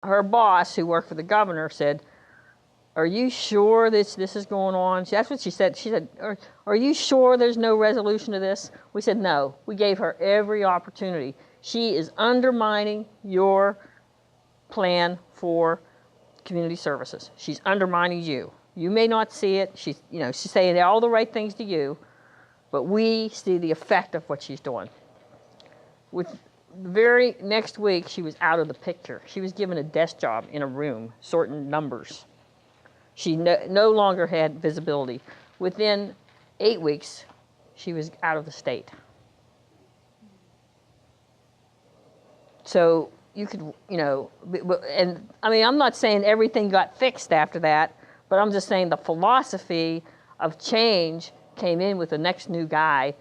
her boss, who worked for the governor, said, "Are you sure this is going on?" That's what she said. She said, "Are you sure there's no resolution to this?" We said, "No." We gave her every opportunity. She is undermining your plan for community services. She's undermining you. You may not see it. She's saying all the right things to you, but we see the effect of what she's doing. With the very next week, she was out of the picture. She was given a desk job in a room, sorting numbers. She no longer had visibility. Within 8 weeks, she was out of the state. So you could, and I mean, I'm not saying everything got fixed after that, but I'm just saying the philosophy of change came in with the next new guy,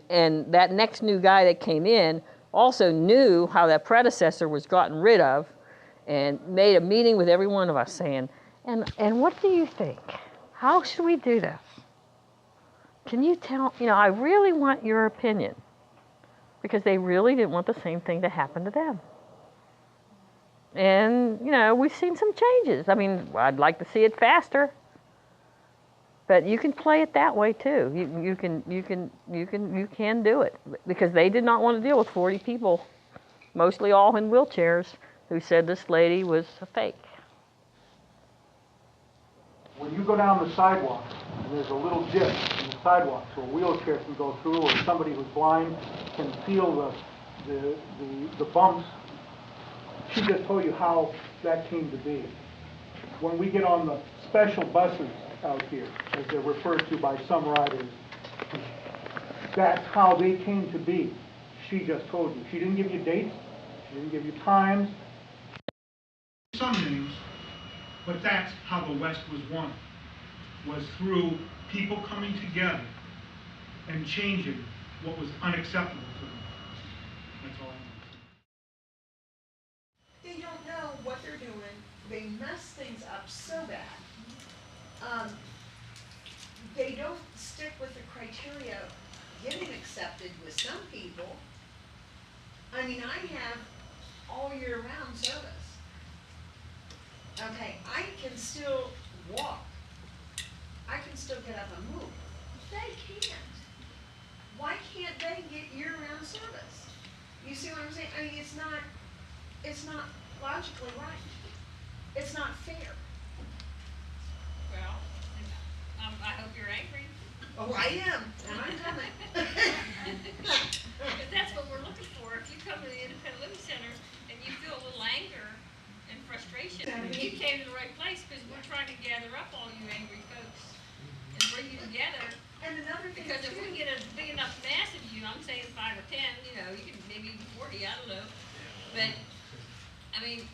and that next new guy that came in also knew how that predecessor was gotten rid of, and made a meeting with every one of us saying, and what do you think? How should we do this? Can you tell, I really want your opinion. Because they really didn't want the same thing to happen to them. And, we've seen some changes. I mean, I'd like to see it faster. But you can play it that way too. You can do it. Because they did not want to deal with 40 people, mostly all in wheelchairs, who said this lady was a fake. When you go down the sidewalk, and there's a little dip in the sidewalk so a wheelchair can go through, or somebody who's blind can feel the bumps. She just told you how that came to be. When we get on the special buses out here, as they're referred to by some riders, that's how they came to be. She just told you. She didn't give you dates. She didn't give you times. Some names, but that's how the West was won. Was through people coming together and changing what was unacceptable to them. That's all I They don't know what they're doing. They mess things up so bad. They don't stick with the criteria of getting accepted with some people. I mean, I have all year round service. Okay, I can still walk. I can still get up and move. They can't. Why can't they get year-round service? You see what I'm saying? I mean, it's not logically right. It's not fair. Well, I hope you're angry. Oh, I am, and I'm coming. But that's what we're looking for. If you come to the Independent Living Center and you feel a little anger and frustration, you came to the right place, because we're trying to gather up all you angry folks and bring you together. And another thing, because if we get a big enough mass of you, I'm saying 5 or 10, you can maybe even 40, I don't know. But you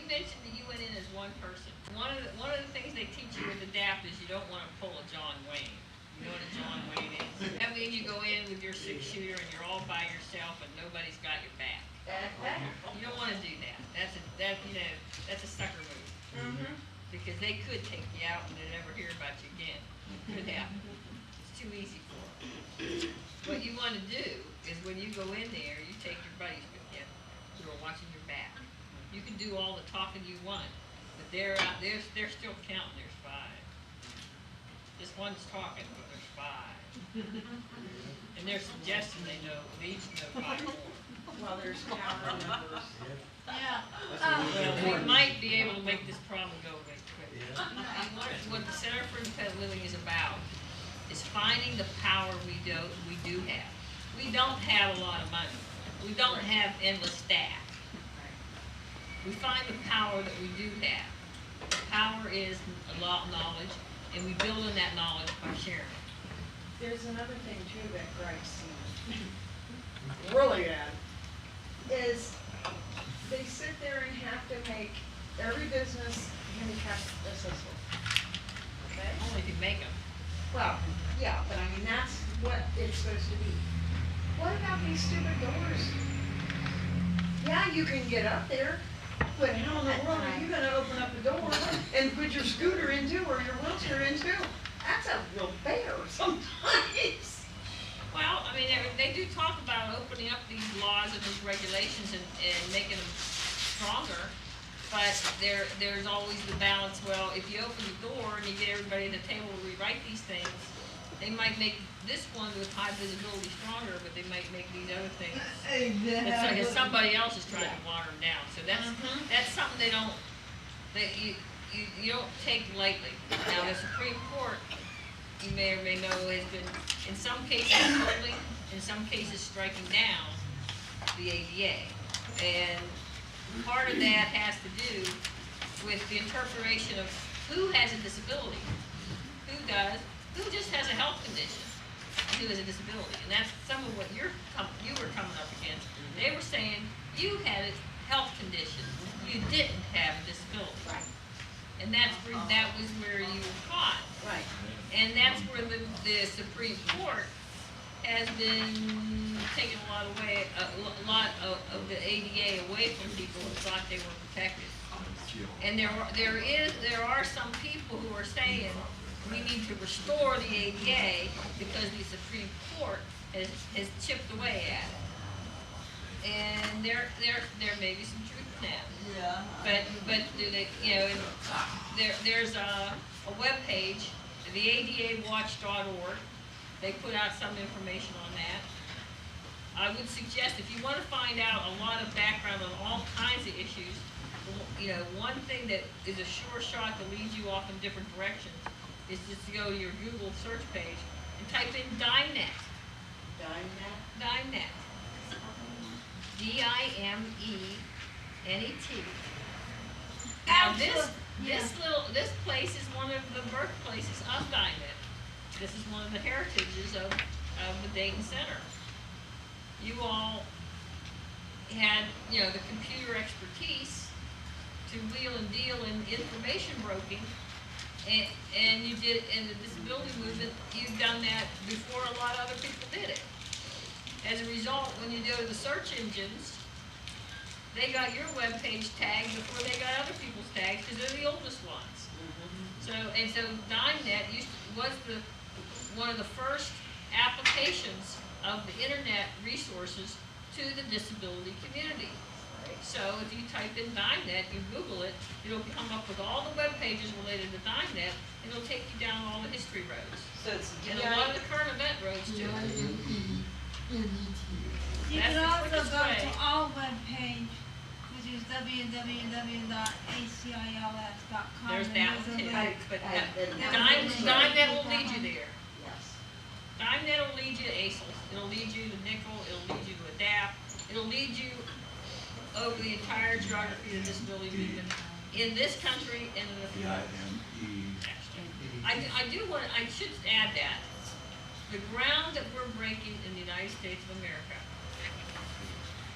mentioned that you went in as one person. One of the things they teach you with ADAPT is you don't want to pull a John Wayne. You know what a John Wayne is? That means you go in with your 6-shooter and you're all by yourself and nobody's got your back. You don't want to do that. That's a sucker move. Mm-hmm. Because they could take you out and they never hear about you again. It could happen. It's too easy for them. What you want to do is when you go in there, you take your buddies with you who are watching your back. You can do all the talking you want, but they're still counting. There's 5. This one's talking, but there's 5. And they're suggesting they each know 5 more. well, there's counter numbers. Yeah. We might be able to make this problem go away quickly. What the Center for Independent Living is about is finding the power we do have. We don't have a lot of money. We don't have endless staff. We find the power that we do have. The power is a lot of knowledge, and we build on that knowledge by sharing it. There's another thing too that gripes me really bad, is they sit there and have to make every business handicap accessible. Okay? Only if you make them. Well, yeah, but I mean, that's what it's supposed to be. What about these stupid doors? Yeah, you can get up there, but how in the world are you gonna open up a door and put your scooter into or your wheelchair into? That's a real bear sometimes. Well, I mean, they do talk about opening up these laws and these regulations and making them stronger, but there's always the balance. Well, if you open the door and you get everybody at the table to rewrite these things, they might make this one with high visibility stronger, but they might make these other things. It's like if somebody else is trying to water them down. So that's something that you don't take lightly. Now the Supreme Court, you may or may know, has been in some cases upholding, in some cases striking down the ADA, and part of that has to do with the interpretation of who has a disability, who just has a health condition, and who has a disability. And that's some of what you were coming up against. They were saying you had a health condition, you didn't have a disability. Right. And that was where you were caught. Right. And that's where the Supreme Court has been taking a lot of the ADA away from people who thought they were protected. And there are some people who are saying we need to restore the ADA because the Supreme Court has chipped away at it. And there may be some truth in that. Yeah. But do they, there's a web page, the ADAwatch.org. They put out some information on that. I would suggest if you want to find out a lot of background on all kinds of issues, one thing that is a sure shot to lead you off in different directions is just to go to your Google search page and type in DIMENET. DIMENET. DIMENET. Now this place is one of the birthplaces of DIMENET. This is one of the heritages of the Dayton Center. You all had, the computer expertise to wheel and deal in information broking, and you did in the disability movement. You've done that before a lot of other people did it. As a result, when you go to the search engines, they got your web page tagged before they got other people's tags because they're the oldest ones. So DIMENET was one of the first applications of the internet resources to the disability community. So if you type in DIMENET, you Google it, it'll come up with all the web pages related to DIMENET, and it'll take you down all the history roads. So it's and a lot of the current event roads too. You can also go to our webpage, which is www.acils.com. There's that one too. But DIMENET DIMENET will lead you there. Yes. DIMENET will lead you to ACILS. It'll lead you to NICL. It'll lead you to ADAPT. It'll lead you over the entire geography of the disability movement in this country and in the future. I should add that the ground that we're breaking in the United States of America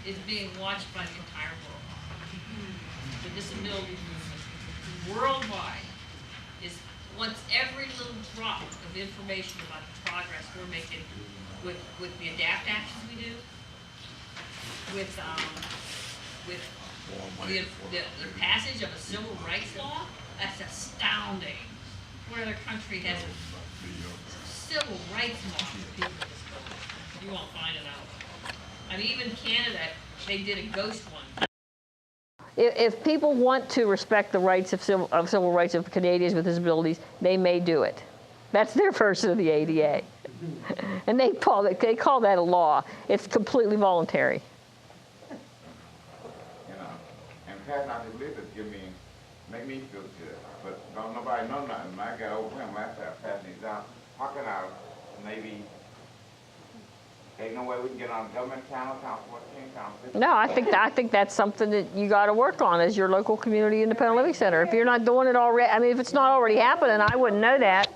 is being watched by the entire world. The disability movement worldwide wants every little drop of information about the progress we're making with the ADAPT actions we do, with the passage of a civil rights law. That's astounding. What other country has a civil rights law for people with disabilities? You won't find it out. I mean, even Canada, they did a ghost one. If people want to respect the rights of civil rights of Canadians with disabilities, they may do it. That's their version of the ADA. And they call that a law. It's completely voluntary. And Pat, not to live it, make me feel good. But don't nobody know nothing. When I got over him last time, passing these out, how can I maybe, ain't no way we can get on government channel, channel 14, channel 15? No, I think that's something that you got to work on as your local community independent living center. If you're not doing it already, I mean, if it's not already happening, I wouldn't know that.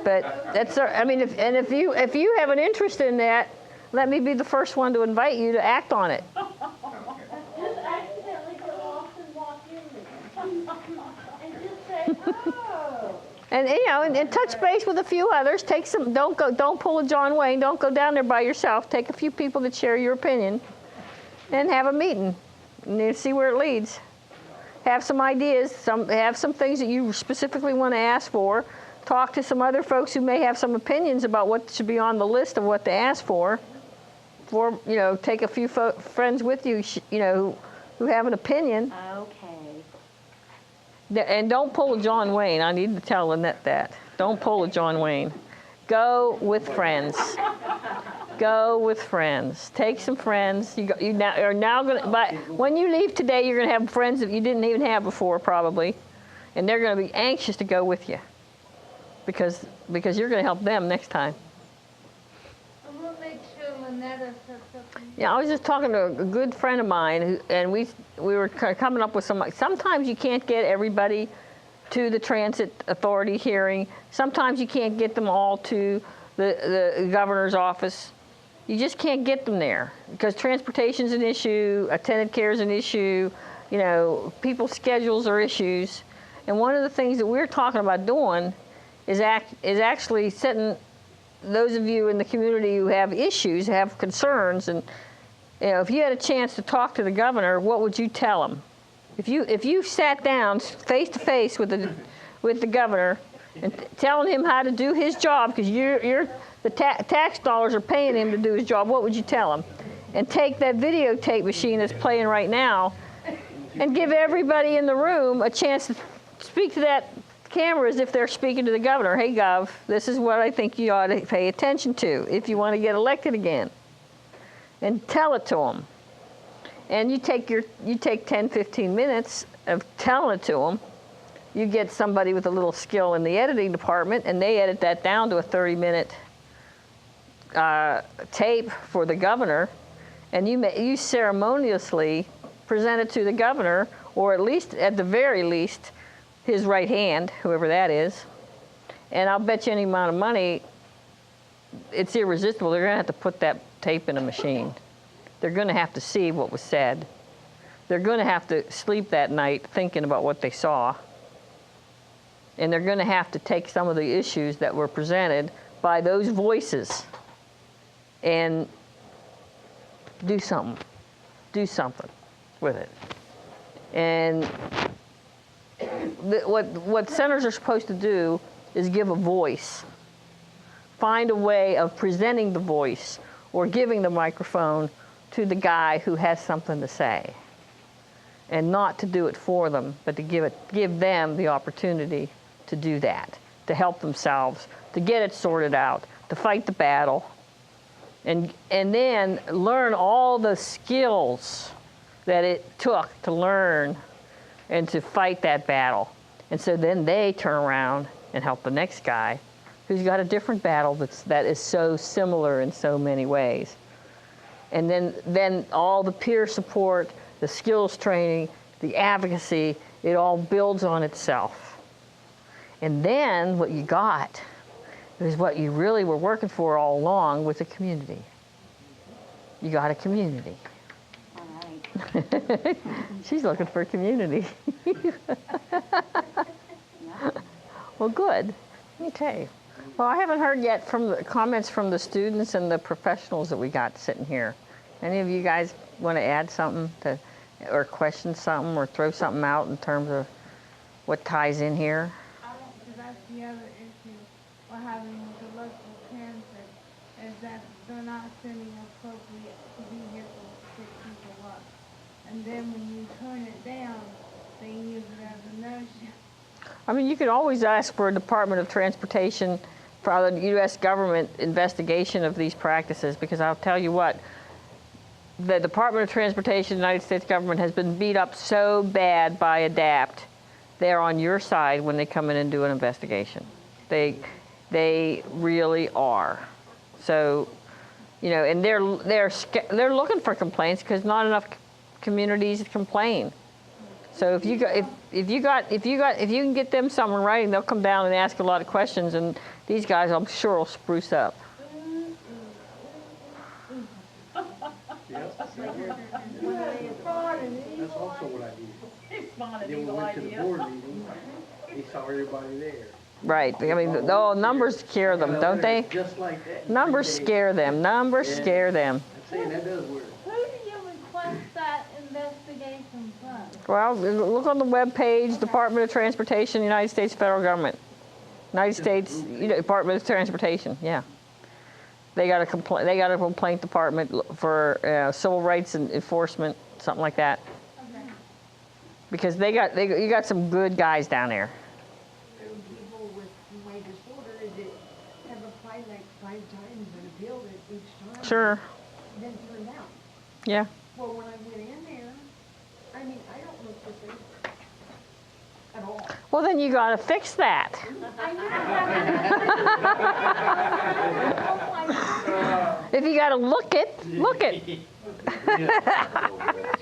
But that's, I mean, if you have an interest in that, let me be the first one to invite you to act on it. Just accidentally go off and walk in there. And just say, oh. And touch base with a few others. Don't pull a John Wayne. Don't go down there by yourself. Take a few people that share your opinion, and have a meeting, and then see where it leads. Have some ideas. Have some things that you specifically want to ask for. Talk to some other folks who may have some opinions about what should be on the list of what to ask for. Take a few friends with you, who have an opinion. Okay. And don't pull a John Wayne. I need to tell Lynette that. Don't pull a John Wayne. Go with friends. Go with friends. Take some friends. You are now going to, but when you leave today, you're going to have friends that you didn't even have before, probably. And they're going to be anxious to go with you because you're going to help them next time. I'm gonna make sure Lynetta says something. Yeah, I was just talking to a good friend of mine, and we were coming up with sometimes you can't get everybody to the transit authority hearing. Sometimes you can't get them all to the governor's office. You just can't get them there because transportation's an issue, attendant care is an issue, you know, people's schedules are issues. And one of the things that we're talking about doing is actually setting those of you in the community who have issues, have concerns, and you know, if you had a chance to talk to the governor, what would you tell him? If you sat down face to face with the governor and telling him how to do his job, because the tax dollars are paying him to do his job, what would you tell him? And take that videotape machine that's playing right now and give everybody in the room a chance to speak to that camera as if they're speaking to the governor. Hey, Gov, this is what I think you ought to pay attention to if you want to get elected again. And tell it to them. And you take 10, 15 minutes of telling it to them. You get somebody with a little skill in the editing department, and they edit that down to a 30-minute tape for the governor, and you ceremoniously present it to the governor, or at the very least, his right hand, whoever that is. And I'll bet you any amount of money, it's irresistible. They're going to have to put that tape in a machine. They're going to have to see what was said. They're going to have to sleep that night thinking about what they saw. And they're going to have to take some of the issues that were presented by those voices and do something. Do something with it. And what senators are supposed to do is give a voice. Find a way of presenting the voice or giving the microphone to the guy who has something to say. And not to do it for them, but to give them the opportunity to do that, to help themselves, to get it sorted out, to fight the battle, and then learn all the skills that it took to learn and to fight that battle. And so then they turn around and help the next guy who's got a different battle that is so similar in so many ways. And then all the peer support, the skills training, the advocacy, it all builds on itself. And then what you got is what you really were working for all along with a community. You got a community. All right. She's looking for a community. Yeah. Well, good. Okay. Well, I haven't heard yet from the comments from the students and the professionals that we got sitting here. Any of you guys want to add something or question something or throw something out in terms of what ties in here? Because that's the other issue we're having with the local transit, is that they're not sending appropriate vehicles to pick people up. And then when you turn it down, they use it as a no-show. I mean, you could always ask for a Department of Transportation, for the U.S. government investigation of these practices, because I'll tell you what, the Department of Transportation, the United States government, has been beat up so bad by ADAPT. They're on your side when they come in and do an investigation. They really are. So, you know, and they're looking for complaints because not enough communities complain. So if you can get them something in writing, they'll come down and ask a lot of questions, and these guys, I'm sure, will spruce up. That's also what I did. Then we went to the board meeting, he saw everybody there. Right. I mean, numbers scare them, don't they? Just like that. Numbers scare them. Numbers scare them. I'm saying that does work. Who do you request that investigation from? Well, look on the web page, Department of Transportation, United States federal government. United States Department of Transportation, yeah. They got a complaint department for civil rights and enforcement, something like that. Okay. because you got some good guys down there. People with my disorder that have applied like 5 times and appealed it each time. Sure. Then turned out. Yeah. Well, when I went in there, I mean, I don't look disabled at all. Well, then you got to fix that. I know. If you got to look it. That's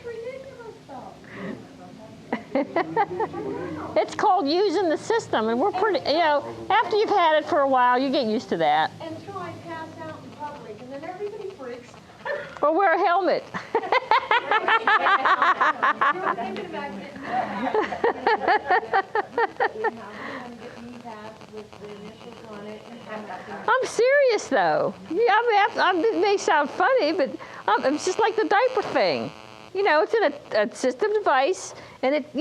ridiculous though. It's called using the system, and we're pretty, after you've had it for a while, you get used to that. Until I pass out in public, and then everybody freaks. Or wear a helmet. I'm serious though. Yeah, it may sound funny, but it's just like the diaper thing. It's in a system device, and it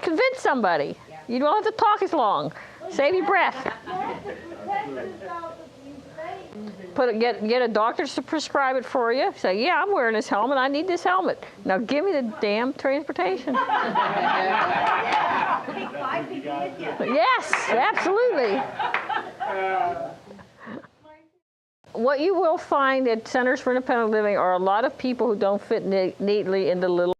convinced somebody. You don't have to talk as long. Save your breath. Get a doctor to prescribe it for you. Say, yeah, I'm wearing this helmet. I need this helmet. Now give me the damn transportation. Yes, absolutely. What you will find at Centers for Independent Living are a lot of people who don't fit neatly into little